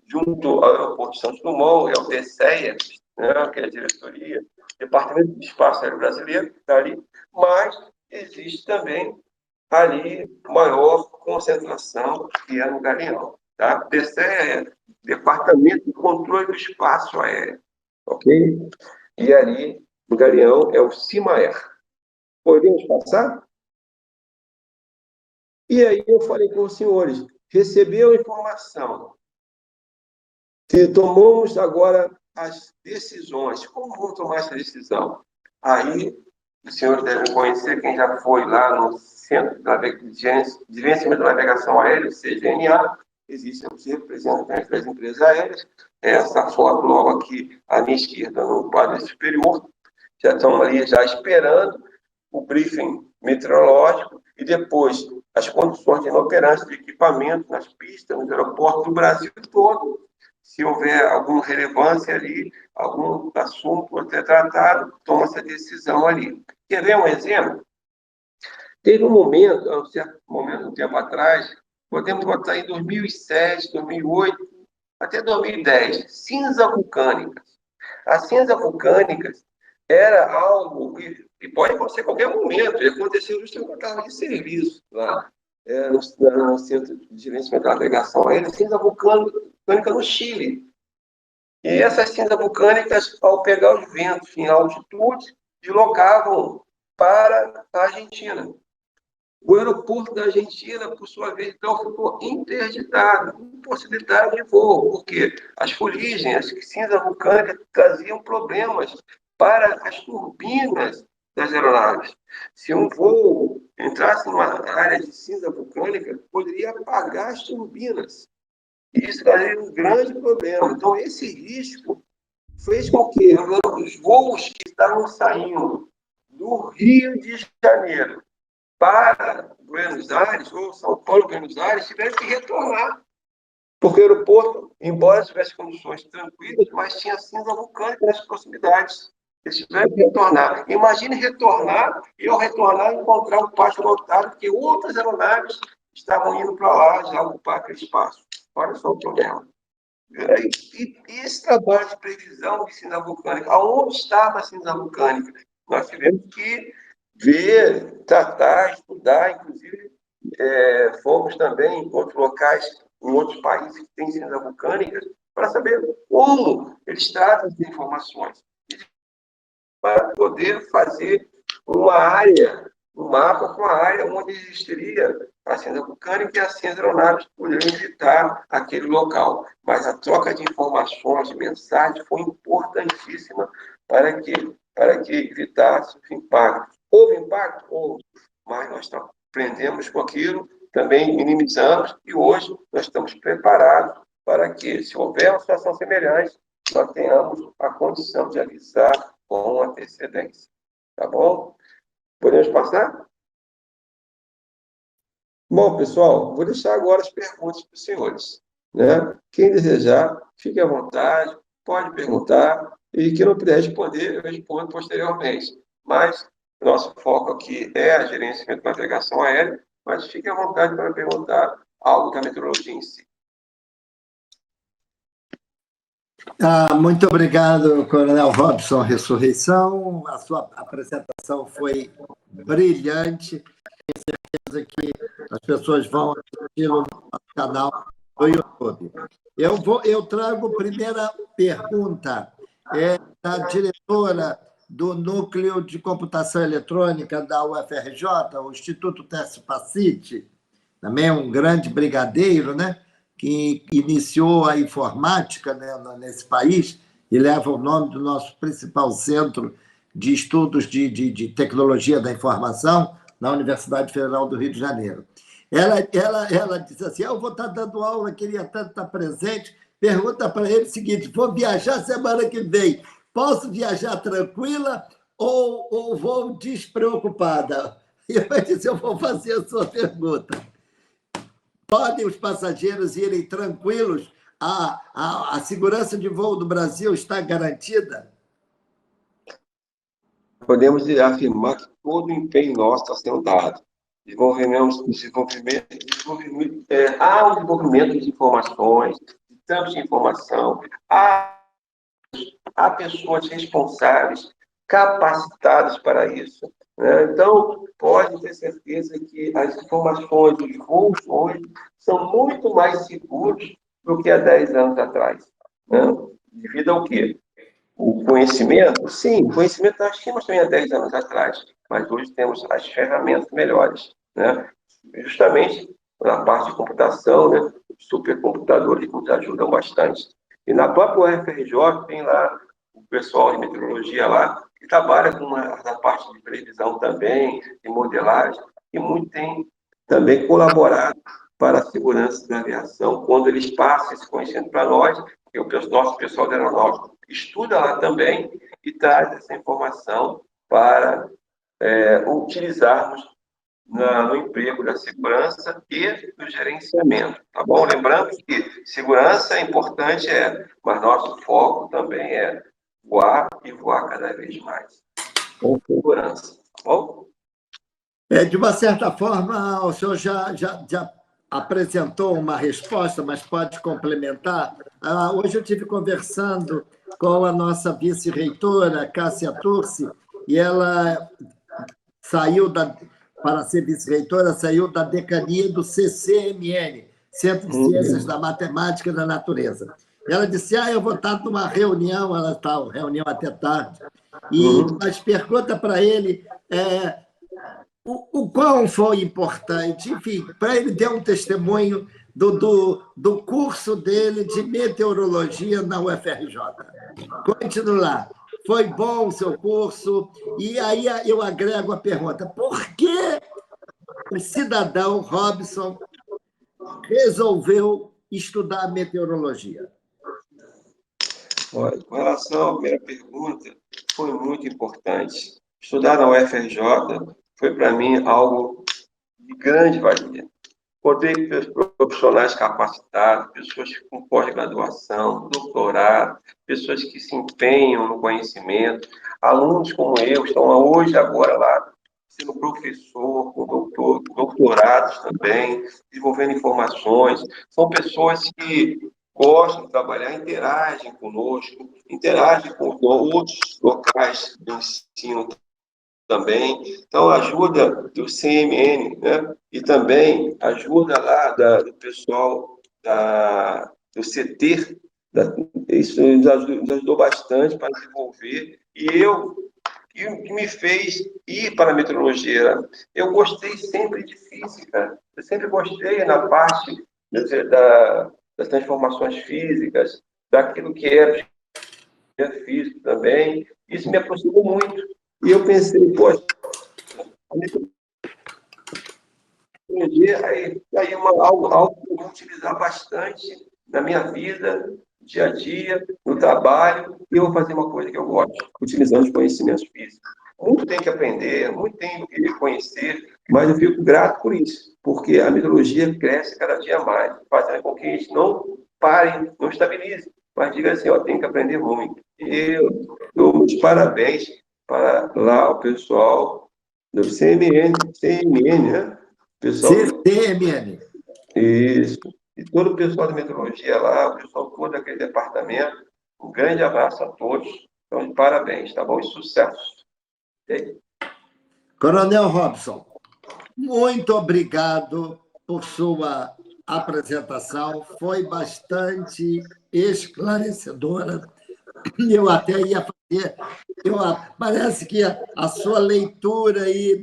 junto ao aeroporto de Santos Dumont, é o DCEA, né, que é a diretoria, Departamento de Espaço Aéreo Brasileiro, que está ali, mas existe também ali maior concentração, que é no Galeão. Tá? DCEA é Departamento de Controle do Espaço Aéreo, ok? E ali, no Galeão, é o CIMAER. Podemos passar? E aí eu falei com os senhores, recebeu a informação, tomamos agora as decisões. Como vamos tomar essa decisão? Aí, os senhores devem conhecer, quem já foi lá no Centro de Gerenciamento da Navegação Aérea, CGNA, existem os representantes das empresas aéreas. Essa foto logo aqui à minha esquerda, no quadro superior, já estão ali já esperando o briefing meteorológico e depois as condições de inoperância de equipamento nas pistas, nos aeroportos do Brasil todo. Se houver alguma relevância ali, algum assunto a ser tratado, toma essa decisão ali. Quer ver um exemplo? Teve um momento, um certo momento, um tempo atrás, podemos botar em 2007, 2008, até 2010, cinzas vulcânicas. As cinzas vulcânicas era algo que pode acontecer a qualquer momento, e aconteceu justamente quando eu estava de serviço lá, no Centro de Gerenciamento da Navegação Aérea, cinza vulcânica no Chile. E essas cinzas vulcânicas, ao pegar os ventos em altitude, deslocavam para a Argentina. O aeroporto da Argentina, por sua vez, então, ficou interditado, com possibilidade de voo, porque as fuligens, as cinzas vulcânicas, traziam problemas para as turbinas das aeronaves. Se um voo entrasse numa área de cinza vulcânica, poderia apagar as turbinas. E isso trazia um grande problema. Então, esse risco fez com que os voos que estavam saindo do Rio de Janeiro para Buenos Aires, ou São Paulo, Buenos Aires, tivesse que retornar. Porque o aeroporto, embora tivesse condições tranquilas, mas tinha cinza vulcânica nas proximidades. Eles tiveram que retornar. Imagine retornar e, ao retornar, encontrar o pátio lotado, porque outras aeronaves estavam indo para lá já ocupar aquele espaço. Olha só o problema. E esse trabalho de previsão de cinza vulcânica, aonde estava a cinza vulcânica? Nós tivemos que ver, tratar, estudar, inclusive fomos também em outros locais, em outros países que têm cinza vulcânica, para saber como eles tratam as informações, para poder fazer uma área, um mapa com a área onde existiria a cinza vulcânica e as cinzas aeronaves poderiam visitar aquele local. Mas a troca de informações, de mensagens, foi importantíssima para que evitasse os impactos. Houve impacto? Houve, mas nós aprendemos com aquilo, também minimizamos, e hoje nós estamos preparados para que, se houver uma situação semelhante, nós tenhamos a condição de avisar com antecedência. Tá bom? Podemos passar? Bom, pessoal, vou deixar agora as perguntas para os senhores, né? Quem desejar, fique à vontade, pode perguntar, e quem não puder responder, eu respondo posteriormente. Mas nosso foco aqui é a gerenciamento da navegação aérea, mas fique à vontade para perguntar algo da meteorologia em si. Muito obrigado, Coronel Robson Ressurreição. A sua apresentação foi brilhante. Tenho certeza que as pessoas vão assistir no nosso canal do YouTube. Eu trago a primeira pergunta da diretora do Núcleo de Computação Eletrônica da UFRJ, o Instituto Tércio Pacite, também um grande brigadeiro, né? Que iniciou a informática, né, nesse país e leva o nome do nosso principal centro de estudos de tecnologia da informação na Universidade Federal do Rio de Janeiro. Ela disse assim, eu vou estar dando aula, queria tanto estar presente, pergunta para ele o seguinte, vou viajar semana que vem, posso viajar tranquila ou vou despreocupada? E eu disse, eu vou fazer a sua pergunta. Podem os passageiros irem tranquilos? A segurança de voo do Brasil está garantida? Podemos afirmar que todo o empenho nosso está sendo dado. Há um desenvolvimento de informações, de campos de informação, há pessoas responsáveis, capacitadas para isso. Né? Então, pode ter certeza que as informações dos voos hoje são muito mais seguros do que há 10 anos atrás. Né? Devido ao quê? O conhecimento, sim, o conhecimento nós tínhamos também há 10 anos atrás, mas hoje temos as ferramentas melhores, né? Justamente na parte de computação, né? Os supercomputadores que nos ajudam bastante. E na própria UFRJ tem lá o pessoal de meteorologia lá, que trabalha com a parte de previsão também, de modelagem, e muito tem também colaborado para a segurança da aviação, quando eles passam esse conhecimento para nós, e o nosso pessoal de aeronáutica estuda lá também e traz essa informação para utilizarmos no emprego da segurança e do gerenciamento, tá bom? Lembrando que segurança é importante, mas nosso foco também é voar e voar cada vez mais, com segurança, tá bom? De uma certa forma, o senhor já apresentou uma resposta, mas pode complementar. Hoje eu estive conversando com a nossa vice-reitora, Cássia Turci, e ela para ser vice-reitora, saiu da decania do CCMN, Centro de Ciências da Matemática e da Natureza. Ela disse, eu vou estar numa reunião, ela está reunião até tarde, mas pergunta para ele o quão foi importante, enfim, para ele ter um testemunho do curso dele de meteorologia na UFRJ. Continue lá. Foi bom o seu curso? E aí eu agrego a pergunta, por que o cidadão Robson resolveu estudar meteorologia? Olha, com relação à primeira pergunta, foi muito importante. Estudar na UFRJ foi, para mim, algo de grande valia. Poder ter profissionais capacitados, pessoas com pós-graduação, doutorado, pessoas que se empenham no conhecimento, alunos como eu, estão hoje, agora lá, sendo professor, com doutorados também, desenvolvendo informações. São pessoas que gostam de trabalhar, interagem conosco, interagem com outros locais do ensino também. Então, ajuda do CMN, né? E também ajuda lá do pessoal do CT, isso nos ajudou bastante para desenvolver. E o que me fez ir para a meteorologia, eu gostei sempre de física, eu sempre gostei na parte das transformações físicas, daquilo que era físico também, isso me aproximou muito. E eu pensei, poxa, a meteorologia aí algo que eu vou utilizar bastante na minha vida, dia a dia, no trabalho, e eu vou fazer uma coisa que eu gosto, utilizando os conhecimentos físicos. Muito tem que aprender, muito tem que conhecer, mas eu fico grato por isso, porque a meteorologia cresce cada dia mais, fazendo com que a gente não pare, não estabilize, mas diga assim, tem que aprender muito. E eu dou muitos parabéns para lá o pessoal do CMN, né? Pessoal CMN. Isso. E todo o pessoal da meteorologia lá, o pessoal todo daquele departamento, um grande abraço a todos. Então, de parabéns, tá bom? E sucesso. Coronel Robson, muito obrigado por sua apresentação. Foi bastante esclarecedora. Eu até ia fazer... parece que a sua leitura aí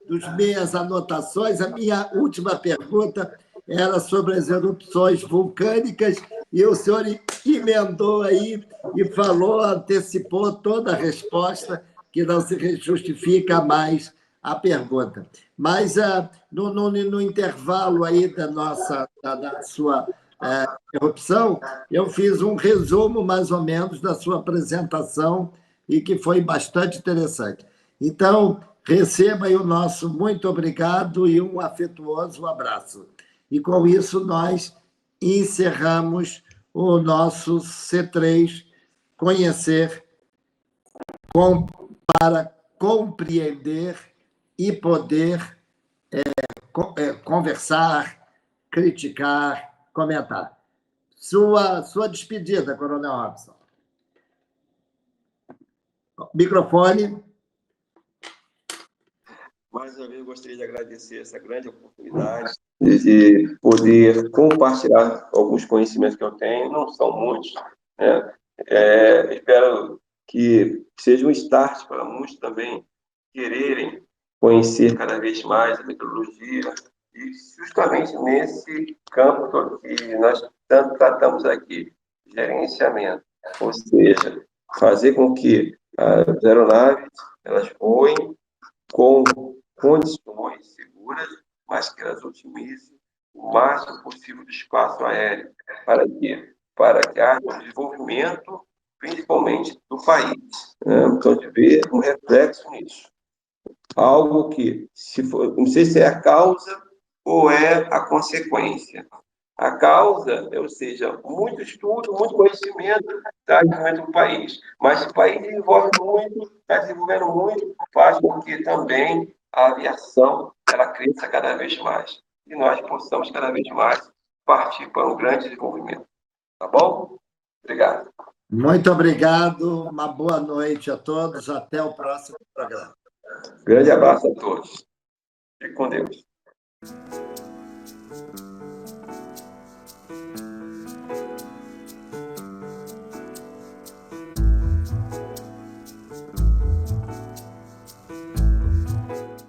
dos minhas anotações, a minha última pergunta era sobre as erupções vulcânicas, e o senhor emendou aí e falou, antecipou toda a resposta, que não se justifica mais a pergunta. Mas, no intervalo aí da sua erupção, eu fiz um resumo, mais ou menos, da sua apresentação, e que foi bastante interessante. Então, receba aí o nosso muito obrigado e um afetuoso abraço. E, com isso, nós encerramos o nosso C3, conhecer para compreender e poder conversar, criticar, comentar. Sua despedida, Coronel Robson. Microfone. Mais uma vez, eu gostaria de agradecer essa grande oportunidade de poder compartilhar alguns conhecimentos que eu tenho, não são muitos, né? Espero que seja um start para muitos também quererem conhecer cada vez mais a meteorologia, e justamente nesse campo que nós tanto tratamos aqui, gerenciamento, ou seja, fazer com que as aeronaves elas voem com condições seguras, mas que elas otimizem o máximo possível do espaço aéreo. Para quê? Para que haja um desenvolvimento, principalmente do país. Então, de ver um reflexo nisso. Algo que, não sei se é a causa ou é a consequência. A causa, ou seja, muito estudo, muito conhecimento da desenvolvimento do país. Mas se o país desenvolve muito, está desenvolvendo muito, faz com que também a aviação ela cresça cada vez mais. E nós possamos cada vez mais partir para um grande desenvolvimento. Tá bom? Obrigado. Muito obrigado. Uma boa noite a todos. Até o próximo programa. Grande abraço a todos. Fique com Deus.